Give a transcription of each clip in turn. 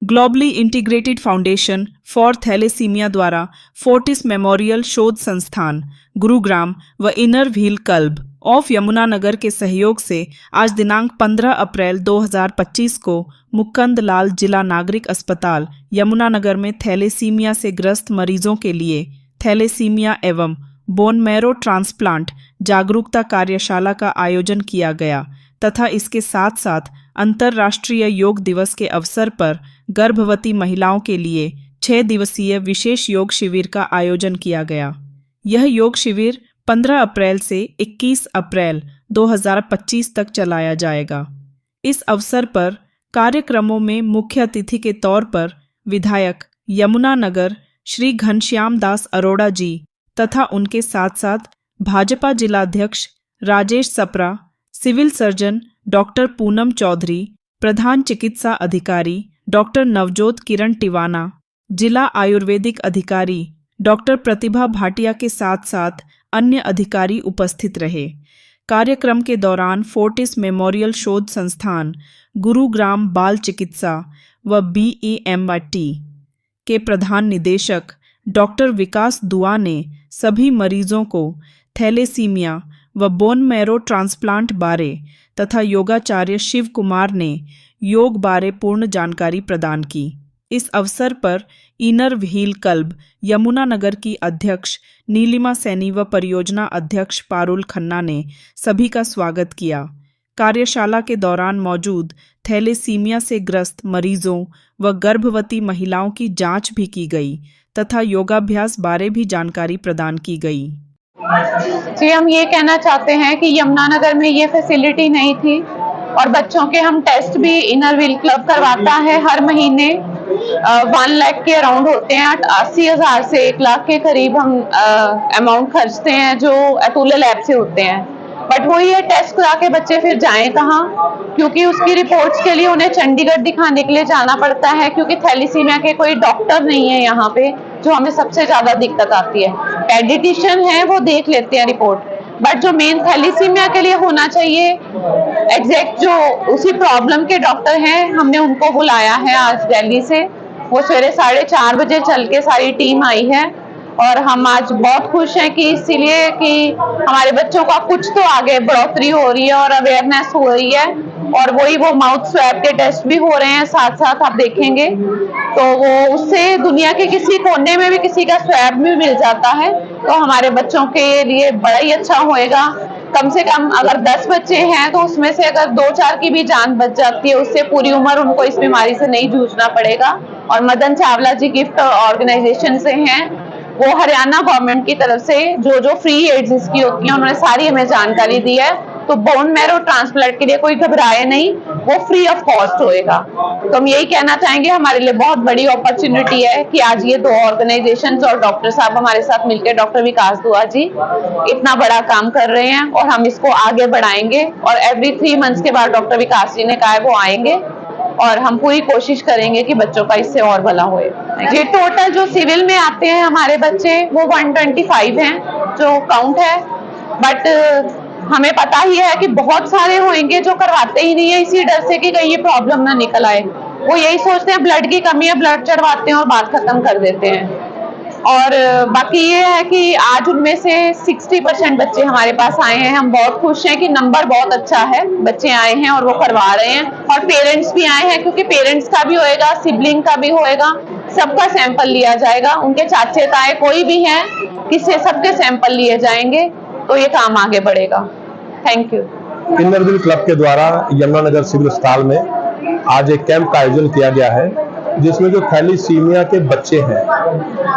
Globally integrated foundation for thalassemia द्वारा Fortis memorial शोध संस्थान गुरुग्राम व inner wheel club of Yamunanagar के सहयोग से आज दिनांक 15 अप्रैल 2025 को मुकुंद लाल जिला नागरिक अस्पताल यमुनानगर में थैलेसीमिया से ग्रस्त मरीजों के लिए थैलेसीमिया एवं बोन मैरो ट्रांसप्लांट जागरूकता कार्यशाला का आयोजन किया गया तथा इसके साथ साथ अंतर्राष्ट्रीय योग दिवस के अवसर पर गर्भवती महिलाओं के लिए 6 दिवसीय विशेष योग शिविर का आयोजन किया गया। यह योग शिविर 15 अप्रैल से 21 अप्रैल 2025 तक चलाया जाएगा। इस अवसर पर कार्यक्रमों में मुख्य अतिथि के तौर पर विधायक यमुनानगर श्री घनश्याम दास अरोड़ा जी तथा उनके साथ साथ भाजपा जिलाध्यक्ष Rajesh Sapra, civil surgeon doctor Poonam Chaudhary, प्रधान चिकित्सा अधिकारी डॉक्टर नवजोत किरण टिवाना, जिला आयुर्वेदिक अधिकारी डॉक्टर प्रतिभा भाटिया के साथ साथ अन्य अधिकारी उपस्थित रहे। कार्यक्रम के दौरान फोर्टिस मेमोरियल शोध संस्थान गुरुग्राम बाल चिकित्सा व BEMT के प्रधान निदेशक डॉक्टर विकास दुआ ने सभी मरीजों को थैलेसीमिया व बोन मैरो ट्रांसप्लांट बारे तथा योगाचार्य शिव कुमार ने योग बारे पूर्ण जानकारी प्रदान की। इस अवसर पर इनर व्हील क्लब यमुनानगर की अध्यक्ष नीलिमा सैनी व परियोजना अध्यक्ष पारुल खन्ना ने सभी का स्वागत किया। कार्यशाला के दौरान मौजूद थैलेसीमिया से ग्रस्त मरीजों व गर्भवती महिलाओं की जांच भी की गई तथा योगाभ्यास बारे भी जानकारी प्रदान की गई। जी, हम ये कहना चाहते हैं कि यमुनानगर में ये फैसिलिटी नहीं थी और बच्चों के हम टेस्ट भी इनर व्हील क्लब करवाता है। हर महीने 1 लाख के अराउंड होते हैं, 80,000 से 1 लाख के करीब हम अमाउंट खर्चते हैं जो अतुल्य लैब से होते हैं। बट वही है, टेस्ट करा के बच्चे फिर जाएं कहाँ, क्योंकि उसकी रिपोर्ट्स के लिए उन्हें चंडीगढ़ दिखाने के लिए जाना पड़ता है, क्योंकि थैलेसीमिया के कोई डॉक्टर नहीं है यहाँ पे, जो हमें सबसे ज्यादा दिक्कत आती है। पेडिट्रिशियन है, वो देख लेते हैं रिपोर्ट, बट जो मेन थैलेसीमिया के लिए होना चाहिए एग्जैक्ट जो उसी प्रॉब्लम के डॉक्टर हैं, हमने उनको बुलाया है आज दिल्ली से। वो सवेरे 4:30 बजे चल के सारी टीम आई है और हम आज बहुत खुश हैं कि इसीलिए कि हमारे बच्चों का कुछ तो आगे बढ़ोतरी हो रही है और अवेयरनेस हो रही है। और वो माउथ स्वैब के टेस्ट भी हो रहे हैं साथ साथ, आप देखेंगे तो वो उससे दुनिया के किसी कोने में भी किसी का स्वैब भी मिल जाता है, तो हमारे बच्चों के लिए बड़ा ही अच्छा होएगा। कम से कम अगर 10 बच्चे हैं तो उसमें से अगर 2-4 की भी जान बच जाती है, उससे पूरी उम्र उनको इस बीमारी से नहीं जूझना पड़ेगा। और मदन चावला जी गिफ्ट ऑर्गेनाइजेशन से हैं, वो हरियाणा गवर्नमेंट की तरफ से जो फ्री एड्स इसकी होती है उन्होंने सारी हमें जानकारी दी है। तो बोन मैरो ट्रांसप्लांट के लिए कोई घबराए नहीं, वो फ्री ऑफ कॉस्ट होएगा। तो हम यही कहना चाहेंगे, हमारे लिए बहुत बड़ी अपॉर्चुनिटी है कि आज ये 2 ऑर्गेनाइजेशंस और डॉक्टर साहब हमारे साथ मिलकर, डॉक्टर विकास दुआ जी इतना बड़ा काम कर रहे हैं और हम इसको आगे बढ़ाएंगे। और एवरी 3 मंथ्स के बाद डॉक्टर विकास जी ने कहा है वो आएंगे और हम पूरी कोशिश करेंगे कि बच्चों का इससे और भला होए। ये टोटल जो सिविल में आते हैं हमारे बच्चे वो 125 हैं जो काउंट है, बट हमें पता ही है कि बहुत सारे होंगे जो करवाते ही नहीं है इसी डर से कि कहीं ये प्रॉब्लम ना निकल आए। वो यही सोचते हैं ब्लड की कमी है, ब्लड चढ़वाते हैं और बात खत्म कर देते हैं। और बाकी ये है कि आज उनमें से 60% बच्चे हमारे पास आए हैं। हम बहुत खुश हैं कि नंबर बहुत अच्छा है, बच्चे आए हैं और वो करवा रहे हैं। और पेरेंट्स भी आए हैं, क्योंकि पेरेंट्स का भी होएगा, सिबलिंग का भी होएगा, सबका सैंपल लिया जाएगा। उनके चाचे ताए कोई भी हैं, किसी सबके सैंपल लिए जाएंगे, तो ये काम आगे बढ़ेगा। Thank you. Inner wheel club के द्वारा यमुनानगर सिविल अस्पताल में आज एक कैंप का आयोजन किया गया है, जिसमें जो थैलेसीमिया के बच्चे हैं,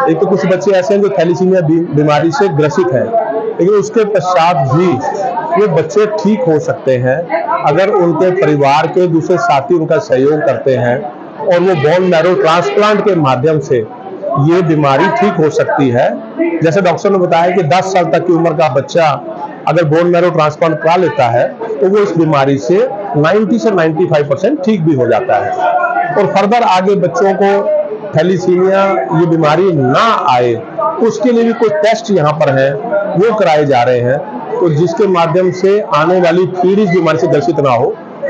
एक तो कुछ बच्चे ऐसे हैं जो थैलेसीमिया बीमारी से ग्रसित हैं, लेकिन उसके पश्चात भी ये बच्चे ठीक हो सकते हैं अगर उनके परिवार के दूसरे साथी उनका सहयोग करते हैं और वो बोन मैरो ट्रांसप्लांट के माध्यम से ये बीमारी ठीक हो सकती है। जैसे डॉक्टर ने बताया कि 10 साल तक की उम्र का बच्चा अगर बोन मैरो ट्रांसप्लांट करा लेता है तो वो इस बीमारी से 90 से 95% ठीक भी हो जाता है। और फर्दर आगे बच्चों को थैलेसीमिया ये बीमारी ना आए, उसके लिए भी कुछ टेस्ट यहाँ पर है वो कराए जा रहे हैं, तो जिसके माध्यम से आने वाली पीढ़ी इस बीमारी से ग्रसित ना हो,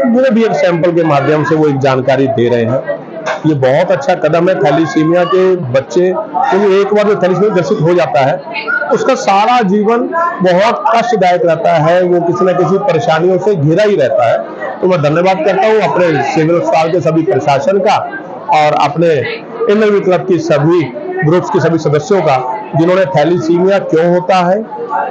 वो भी एक सैंपल के माध्यम से वो एक जानकारी दे रहे हैं। ये बहुत अच्छा कदम है। थैलीसीमिया के बच्चे, क्योंकि एक बार जो थैलीसीमिया ग्रसित हो जाता है उसका सारा जीवन बहुत कष्टदायक रहता है, वो किसी न किसी परेशानियों से घिरा ही रहता है। तो मैं धन्यवाद करता हूँ अपने सिविल अस्पताल के सभी प्रशासन का और अपने इनर व्हील क्लब की सभी ग्रुप्स के सभी सदस्यों का, जिन्होंने थैलीसीमिया क्यों होता है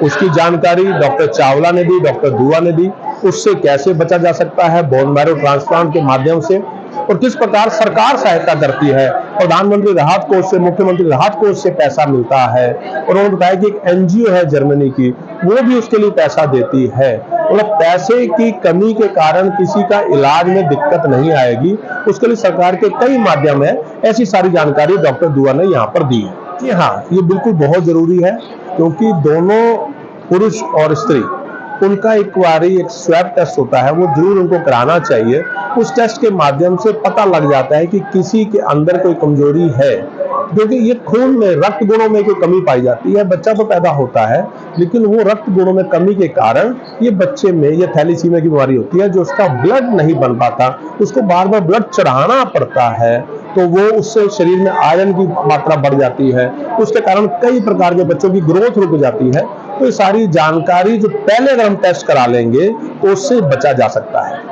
उसकी जानकारी डॉक्टर चावला ने दी, डॉक्टर दुआ ने दी, उससे कैसे बचा जा सकता है बोन मैरो ट्रांसप्लांट के माध्यम से, और किस प्रकार सरकार सहायता करती है। प्रधानमंत्री राहत कोष से, मुख्यमंत्री राहत कोष से पैसा मिलता है, और उन्होंने बताया कि एक एनजीओ है जर्मनी की, वो भी उसके लिए पैसा देती है। मतलब पैसे की कमी के कारण किसी का इलाज में दिक्कत नहीं आएगी, उसके लिए सरकार के कई माध्यम है। ऐसी सारी जानकारी डॉक्टर दुआ ने यहाँ पर दी है। जी हाँ, ये बिल्कुल बहुत जरूरी है, क्योंकि दोनों पुरुष और स्त्री, उनका एक बारी एक स्वैब टेस्ट होता है, वो जरूर उनको कराना चाहिए। उस टेस्ट के माध्यम से पता लग जाता है कि किसी के अंदर कोई कमजोरी है, क्योंकि ये खून में रक्त गुणों में कोई कमी पाई जाती है। बच्चा तो पैदा होता है, लेकिन वो रक्त गुणों में कमी के कारण ये बच्चे में ये थैलीसीमिया की बीमारी होती है, जो उसका ब्लड नहीं बन पाता, उसको बार बार ब्लड चढ़ाना पड़ता है, तो वो उससे शरीर में आयरन की मात्रा बढ़ जाती है, उसके कारण कई प्रकार के बच्चों की ग्रोथ रुक जाती है। तो ये सारी जानकारी जो पहले अगर हम टेस्ट करा लेंगे तो उससे बचा जा सकता है।